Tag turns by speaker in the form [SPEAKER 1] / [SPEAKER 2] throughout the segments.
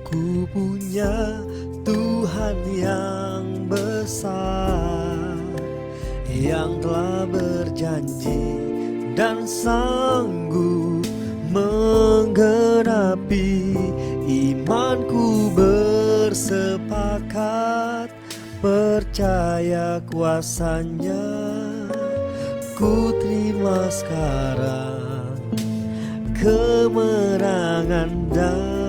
[SPEAKER 1] Ku punya Tuhan yang besar, yang telah berjanji dan sanggup menggenapi. Imanku bersepakat percaya kuasanya. Ku terima sekarang kemenangan darimu.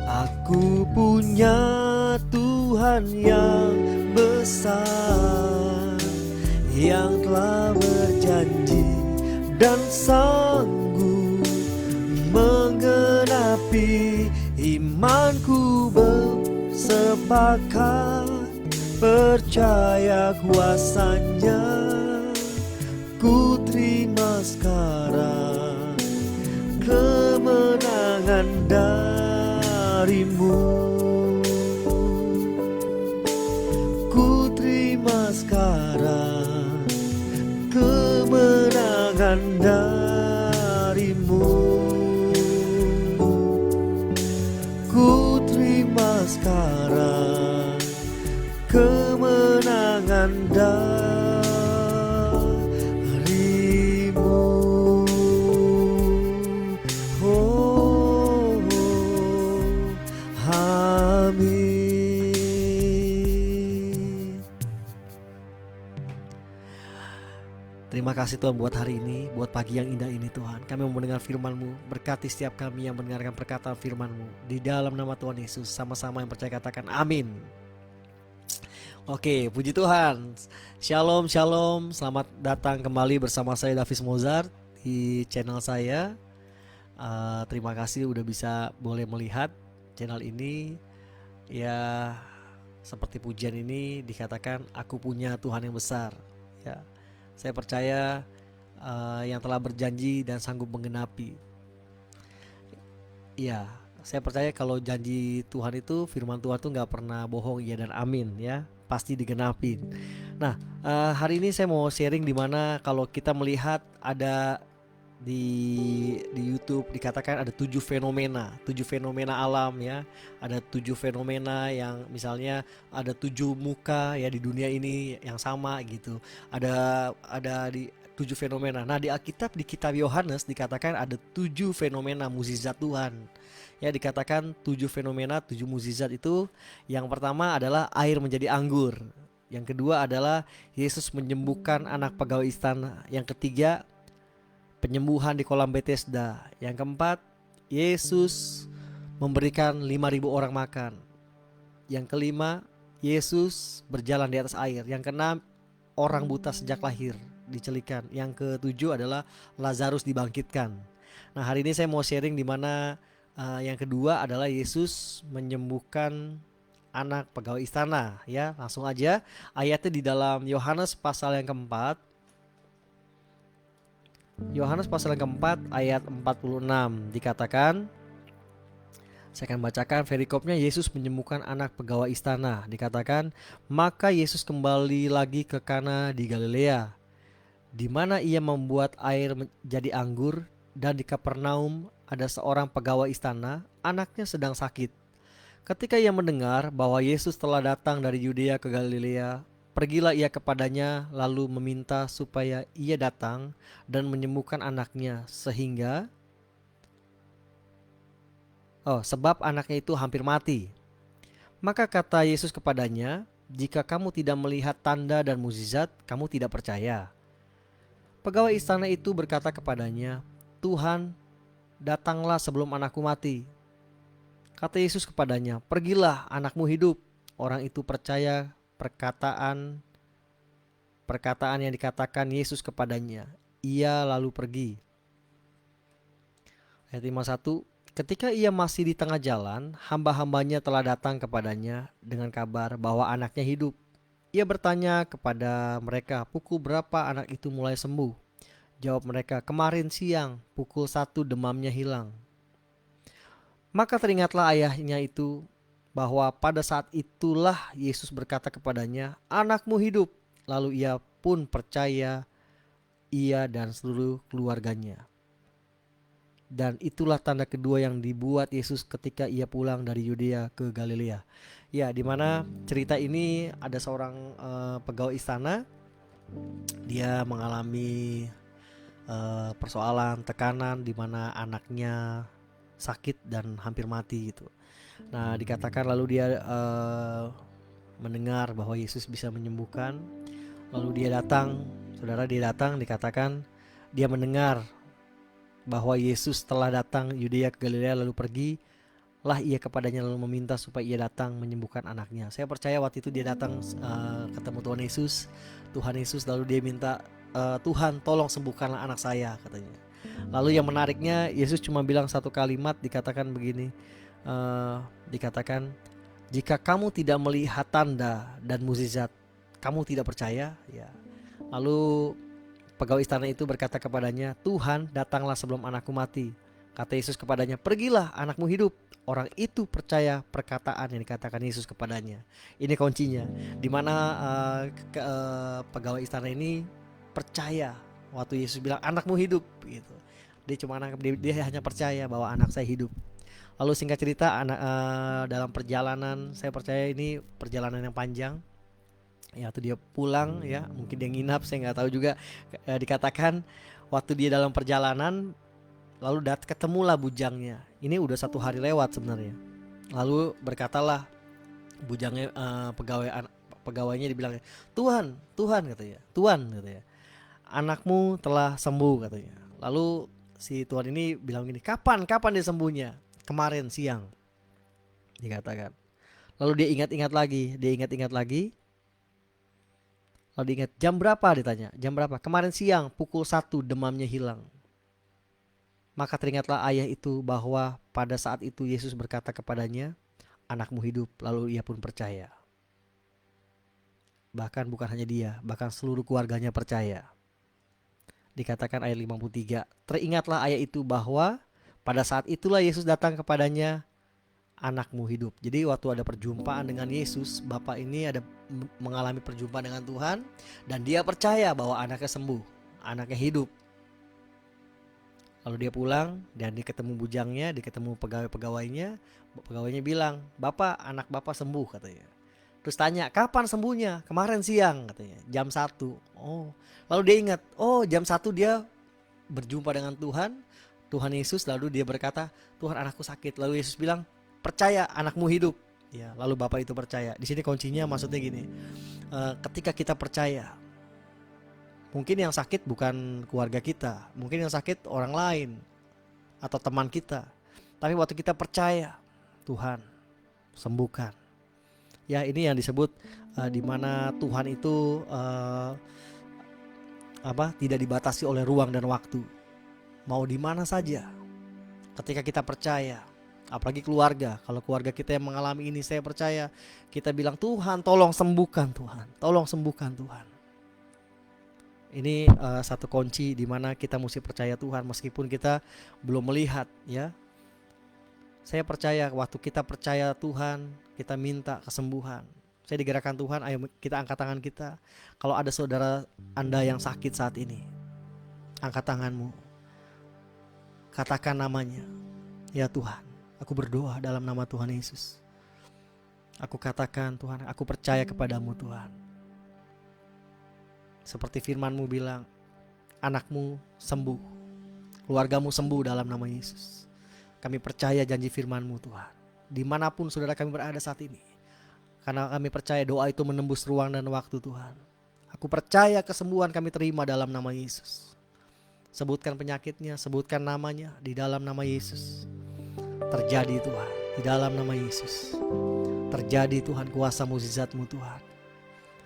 [SPEAKER 1] Aku punya Tuhan yang besar, yang telah berjanji dan sanggup menggenapi. Imanku bersepakat percaya kuasanya. Ku terima sekarang kemenangan darimu. Ku terima sekarang kemenangan darimu. Ku terima sekarang kemenangan darimu. Oh, amin. Terima kasih Tuhan buat hari ini, buat pagi yang indah ini Tuhan. Kami mau mendengar firman-Mu, berkati setiap kami yang mendengarkan perkataan firman-Mu. Di dalam nama Tuhan Yesus, sama-sama yang percaya katakan amin. Oke, puji Tuhan. Shalom, shalom. Selamat datang kembali bersama saya Davis Mozart di channel saya. Terima kasih udah bisa boleh melihat channel ini. Ya, seperti pujian ini dikatakan aku punya Tuhan yang besar. Ya, saya percaya yang telah berjanji dan sanggup menggenapi. Ya, saya percaya kalau janji Tuhan itu, firman Tuhan itu nggak pernah bohong, ya dan amin ya, pasti digenapin. Nah, hari ini saya mau sharing di mana kalau kita melihat ada di YouTube dikatakan ada 7 fenomena alam ya. Ada 7 fenomena yang misalnya ada 7 muka ya di dunia ini yang sama gitu. Ada di 7 fenomena. Nah, di Alkitab di kitab Yohanes dikatakan ada 7 fenomena mukjizat Tuhan. Ya, dikatakan 7 fenomena, 7 mukjizat itu. Yang pertama adalah air menjadi anggur. Yang kedua adalah Yesus menyembuhkan anak pegawai istana. Yang ketiga, penyembuhan di kolam Bethesda. Yang keempat, Yesus memberikan 5.000 orang makan. Yang kelima, Yesus berjalan di atas air. Yang keenam, orang buta sejak lahir dicelikan. Yang ketujuh adalah Lazarus dibangkitkan. Nah, hari ini saya mau sharing di mana yang kedua adalah Yesus menyembuhkan anak pegawai istana ya. Langsung aja ayatnya di dalam Yohanes pasal yang keempat. Yohanes pasal yang keempat ayat 46 dikatakan, saya akan bacakan perikopnya. Yesus menyembuhkan anak pegawai istana. Dikatakan, maka Yesus kembali lagi ke Kana di Galilea, di mana ia membuat air menjadi anggur. Dan di Kapernaum ada seorang pegawai istana, anaknya sedang sakit. Ketika ia mendengar bahwa Yesus telah datang dari Yudea ke Galilea, pergilah ia kepadanya lalu meminta supaya ia datang dan menyembuhkan anaknya, sebab anaknya itu hampir mati. Maka kata Yesus kepadanya, jika kamu tidak melihat tanda dan mukjizat, kamu tidak percaya. Pegawai istana itu berkata kepadanya, Tuhan, datanglah sebelum anakku mati. Kata Yesus kepadanya, pergilah, anakmu hidup. Orang itu percaya perkataan yang dikatakan Yesus kepadanya. Ia lalu pergi. Ayat 51, ketika ia masih di tengah jalan, hamba-hambanya telah datang kepadanya dengan kabar bahwa anaknya hidup. Ia bertanya kepada mereka, pukul berapa anak itu mulai sembuh? Jawab mereka, kemarin siang pukul 1 demamnya hilang. Maka teringatlah ayahnya itu bahwa pada saat itulah Yesus berkata kepadanya, anakmu hidup. Lalu ia pun percaya ia dan seluruh keluarganya. Dan itulah tanda kedua yang dibuat Yesus ketika ia pulang dari Yudea ke Galilea. Ya, di mana cerita ini ada seorang pegawai istana. Dia mengalami persoalan, tekanan di mana anaknya sakit dan hampir mati gitu. Nah, dikatakan lalu dia mendengar bahwa Yesus bisa menyembuhkan. Lalu dia datang, saudara, dia datang, dikatakan dia mendengar bahwa Yesus telah datang Yudea ke Galilea, lalu pergilah ia kepadanya lalu meminta supaya ia datang menyembuhkan anaknya. Saya percaya waktu itu dia datang ketemu Tuhan Yesus lalu dia minta, Tuhan tolong sembuhkanlah anak saya, katanya. Lalu yang menariknya Yesus cuma bilang satu kalimat, dikatakan begini, dikatakan, jika kamu tidak melihat tanda dan mukjizat, kamu tidak percaya, ya. Lalu pegawai istana itu berkata kepadanya, Tuhan, datanglah sebelum anakku mati. Kata Yesus kepadanya, pergilah, anakmu hidup. Orang itu percaya perkataan yang dikatakan Yesus kepadanya. Ini kuncinya, dimana pegawai istana ini percaya waktu Yesus bilang anakmu hidup gitu. Dia hanya percaya bahwa anak saya hidup. Lalu singkat cerita, dalam perjalanan, saya percaya ini perjalanan yang panjang. Ya, waktu dia pulang, ya mungkin dia nginap, saya nggak tahu juga. Dikatakan waktu dia dalam perjalanan, lalu ketemulah bujangnya. Ini udah 1 hari lewat sebenarnya. Lalu berkatalah bujangnya, pegawainya dibilang, Tuhan, katanya, Tuhan, katanya, anakmu telah sembuh, katanya. Lalu si Tuhan ini bilang gini, kapan dia sembuhnya? Kemarin siang, dikatakan. Lalu dia ingat-ingat lagi. Lalu diingat, jam berapa, ditanya, jam berapa? Kemarin siang pukul 1 demamnya hilang. Maka teringatlah ayah itu bahwa pada saat itu Yesus berkata kepadanya, anakmu hidup. Lalu ia pun percaya. Bahkan bukan hanya dia, bahkan seluruh keluarganya percaya. Dikatakan ayat 53, teringatlah ayah itu bahwa pada saat itulah Yesus datang kepadanya, anakmu hidup. Jadi waktu ada perjumpaan dengan Yesus, bapak ini ada mengalami perjumpaan dengan Tuhan, dan dia percaya bahwa anaknya sembuh, anaknya hidup. Lalu dia pulang dan dia ketemu bujangnya, dia ketemu pegawainya bilang, bapak, anak bapak sembuh, katanya. Terus tanya, kapan sembuhnya? Kemarin siang, katanya, jam 1. Oh, lalu dia ingat, oh jam 1 dia berjumpa dengan Tuhan Yesus. Lalu dia berkata, Tuhan, anakku sakit. Lalu Yesus bilang, percaya, anakmu hidup. Ya, lalu bapak itu percaya. Di sini kuncinya maksudnya gini, ketika kita percaya, mungkin yang sakit bukan keluarga kita, mungkin yang sakit orang lain atau teman kita. Tapi waktu kita percaya, Tuhan sembuhkan. Ya, ini yang disebut di mana Tuhan itu tidak dibatasi oleh ruang dan waktu. Mau di mana saja. Ketika kita percaya, apalagi keluarga, kalau keluarga kita yang mengalami ini, saya percaya kita bilang, Tuhan tolong sembuhkan, Tuhan tolong sembuhkan, Tuhan. Ini satu kunci di mana kita mesti percaya Tuhan meskipun kita belum melihat, ya. Saya percaya waktu kita percaya Tuhan, kita minta kesembuhan. Saya digerakkan Tuhan, ayo kita angkat tangan kita. Kalau ada saudara Anda yang sakit saat ini, angkat tanganmu, katakan namanya, ya Tuhan, aku berdoa dalam nama Tuhan Yesus. Aku katakan, Tuhan, aku percaya kepadamu, Tuhan. Seperti firman-Mu bilang, anakmu sembuh, keluargamu sembuh dalam nama Yesus. Kami percaya janji firman-Mu, Tuhan, dimanapun saudara kami berada saat ini. Karena kami percaya doa itu menembus ruang dan waktu, Tuhan. Aku percaya kesembuhan kami terima dalam nama Yesus. Sebutkan penyakitnya, sebutkan namanya di dalam nama Yesus. Terjadi, Tuhan, di dalam nama Yesus. Terjadi, Tuhan, kuasa mukjizat-Mu, Tuhan.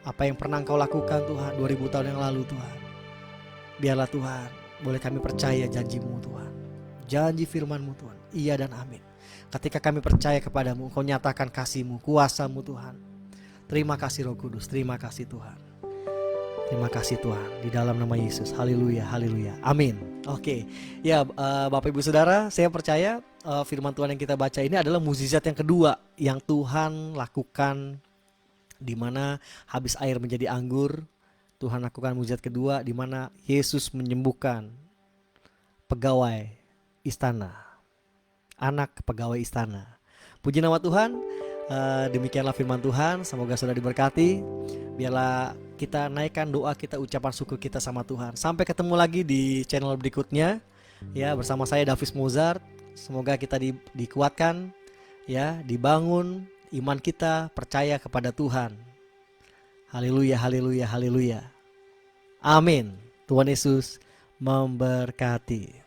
[SPEAKER 1] Apa yang pernah Engkau lakukan, Tuhan, 2000 tahun yang lalu, Tuhan. Biarlah, Tuhan, boleh kami percaya janji-Mu, Tuhan. Janji firman-Mu, Tuhan, iya dan amin. Ketika kami percaya kepadamu, Engkau nyatakan kasih-Mu, kuasa-Mu, Tuhan. Terima kasih Roh Kudus, terima kasih Tuhan. Terima kasih Tuhan, di dalam nama Yesus. Haleluya, haleluya, amin. Oke, ya Bapak Ibu Saudara, saya percaya firman Tuhan yang kita baca ini adalah mukjizat yang kedua yang Tuhan lakukan, di mana habis air menjadi anggur. Tuhan lakukan mujizat kedua di mana Yesus menyembuhkan pegawai istana, anak pegawai istana. Puji nama Tuhan. Demikianlah firman Tuhan. Semoga sudah diberkati. Biarlah kita naikkan doa kita, ucapan syukur kita sama Tuhan. Sampai ketemu lagi di channel berikutnya. Ya, bersama saya Davis Mozart. Semoga kita dikuatkan, ya, dibangun iman kita, percaya kepada Tuhan. Haleluya, haleluya, haleluya. Amin. Tuhan Yesus memberkati.